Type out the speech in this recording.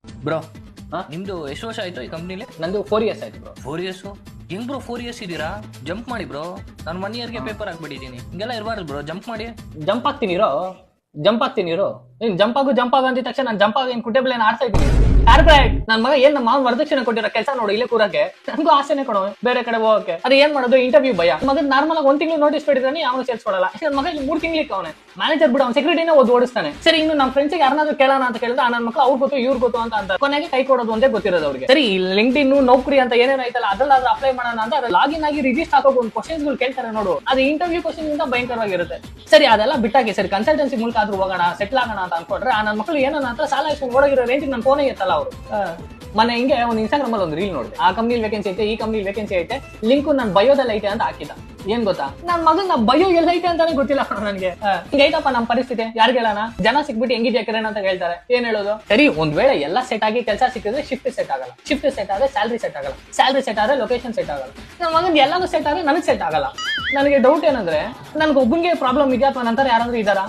Bro ಹಾ? ನಿಮ್ದು ಎಷ್ಟು ವರ್ಷ ಆಯ್ತು ಈ ಕಂಪ್ನಿಲಿ? ನಂದು 4 years ಆಯ್ತು ಬ್ರೋ. 4 years. ಹೆಂಗ್ ಬ್ರೋ 4 years ಇದ್ದೀರಾ? ಜಂಪ್ ಮಾಡಿ ಬ್ರೋ. ನಾನು 1 yearಗೆ ಪೇಪರ್ ಹಾಕ್ಬಿಟ್ಟಿದ್ದೀನಿ. ಹಿಂಗೆಲ್ಲ ಇರಬಾರ್ದು ಬ್ರೋ, ಜಂಪ್ ಮಾಡಿ. ಜಂಪ್ ಆಗ್ತೀನಿ ಇರೋ ನೀನ್ ಜಂಪ್ ಆಗು ಅಂದಿದ ತಕ್ಷಣ ನಾನು ಜಂಪ್ ಆಗಿ ಕುಟೇಬಲ್ ಏನ್ ಆಡ್ತಾ ಇದ್ದೀನಿ. ಕಾರ್ಪೊರೇಟ್ ನನ್ ಮಗ ಏನ್ ನಮ್ಮ ಮಾವ ವರದಕ್ಷಿಣೆ ಕೊಟ್ಟಿರೋ ಕೆಲಸ ನೋಡು ಇಲ್ಲೇ ಕೂರಕ್ಕೆ. ನನಗೂ ಆಸೆನೆ ಕೊಡೋ ಬೇರೆ ಕಡೆ ಹೋಗಕ್ಕೆ. ಅದು ಏನ್ ಮಾಡೋದು, ಇಂಟರ್ವ್ಯೂ ಭಯ. ಮಗ ನಾರ್ಮಲ್ ಆಗಿ 1 ತಿಂಗಳು ನೋಟಿಸ್ ಪಡಿದ್ರೆ ಅವನು ಸೇರ್ಸ್ಕೊಡಲ್ಲ. ನನ್ನ ಮಗ ಇಲ್ಲಿ 3 ತಿಂಗಳಿಗೆ ಅವನೇ ಮ್ಯಾನೇಜರ್ ಬಿಡು, ಅವ್ನು ಸೆಕ್ಯೂರಿಟಿನೇ ಓಡಿಸ್ತಾನೆ. ಸರಿ, ಇನ್ನು ನಮ್ಮ ಫ್ರೆಂಡ್ಸ್ ಯಾರನ್ನಾದ್ರೂ ಕೇಳೋಣ ಅಂತ ಕೇಳಿದ್ರೆ ನನ್ನ ಮಕ್ಕಳು ಅವ್ರು ಗೊತ್ತು ಇವ್ರು ಗೊತ್ತು ಅಂತ ಅಂತಾರೆ. ಕೊನೆಗೆ ಕೈ ಕೊಡೋದು ಒಂದೇ ಗೊತ್ತಿರೋದು ಅವ್ರಿಗೆ. ಸರಿ, ಲಿಂಕ್ಡ್ಇನ್ ನೌಕರಿ ಅಂತ ಏನೇನು ಐತಲ್ಲ ಅದ್ರಲ್ಲಾದ್ರೂ ಅಪ್ಲೈ ಮಾಡೋಣ ಅಂತ ಲಾಗಿನ್ ಆಗಿ ರಿಜಿಸ್ಟರ್ ಹಾಕೋಕೆ ಒಂದು ಕ್ವಶನ್ಸ್ ಕೇಳ್ತಾರೆ ನೋಡು. ಅದು ಇಂಟರ್ವ್ಯೂ ಕ್ವಶನ್ ಇಂದ ಭಯಂಕರವಾಗಿರುತ್ತೆ. ಸರಿ, ಅದೆಲ್ಲ ಬಿಟ್ಟಾಗಿ ಸರಿ ಕನ್ಸಲ್ಟೆನ್ಸಿ ಮೂಲಕ ಆದ್ರೂ ಹೋಗೋಣ, ಸೆಟ್ಲ್ ಆಗೋಣ ಅಂತ ಅನ್ಕೊಂಡ್ರೆ ನನ್ನ ಮಕ್ಕಳು ಏನೋ ಅಂತ ಸಾಲ ಇಸ್ಕೊಂಡು ಓಡೋಗಿರೋ ರೇಂಜ್ ನನ್ನ ಫೋನೇ ಇತ್ತಲ್ಲ ಅವರು. ಮನೆ ಹಿಂಗೆ ಒಂದು ಇನ್ಸ್ಟಾಗ್ರಾಮ್ ಅಲ್ಲಿ ಒಂದು ರೀಲ್ ನೋಡಿದೆ. ಆ ಕಂಪ್ನಿಲಿ ವೇಕೆನ್ಸಿ ಐತೆ, ಈ ಕಂಪ್ನಿಲಿ ವೇಕೆನ್ಸಿ ಐತೆ, ಲಿಂಕ್ ನನ್ನ ಬಯೋದಲ್ಲಿ ಐತೆ ಅಂತ ಹಾಕಿದ. ಏನ್ ಗೊತ್ತಾ, ನನ್ನ ಮಗನ ಬಯೋ ಎಲ್ಲ ಐತೆ ಅಂತಾನೆ ಗೊತ್ತಿಲ್ಲ ನನಗೆ. ಹಿಂಗೈತಪ್ಪ ನಮ್ಮ ಪರಿಸ್ಥಿತಿ. ಯಾರು ಹೇಳೋಣ, ಜನ ಸಿಕ್ಬಿಟ್ಟು ಹೆಂಗಿದ್ಯಾ ಕಿರಣ್ ಅಂತ ಹೇಳ್ತಾರೆ. ಏನ್ ಹೇಳೋದು? ಸರಿ, ಒಂದ್ ವೇಳೆ ಎಲ್ಲ ಸೆಟ್ ಆಗಿ ಕೆಲಸ ಸಿಕ್ಕಿದ್ರೆ ಶಿಫ್ಟ್ ಸೆಟ್ ಆಗಲ್ಲ, ಶಿಫ್ಟ್ ಸೆಟ್ ಆದ್ರೆ ಸ್ಯಾಲ್ರಿ ಸೆಟ್ ಆಗಲ್ಲ, ಸ್ಯಾಲ್ರಿ ಸೆಟ್ ಆದ್ರೆ ಲೊಕೇಶನ್ ಸೆಟ್ ಆಗಲ್ಲ. ನನ್ನ ಮಗನ್ ಎಲ್ಲಾನು ಸೆಟ್ ಆದ್ರೆ ನನಗೆ ಸೆಟ್ ಆಗಲ್ಲ. ನನಗೆ ಡೌಟ್ ಏನಂದ್ರೆ ನನ್ಗೆ ಒಬ್ಬನಿಗೆ ಪ್ರಾಬ್ಲಮ್ ಇದೆಯಾ ಅಥವಾ ನಂತರ ಯಾರಾದ್ರೂ ಇದಾರಾ?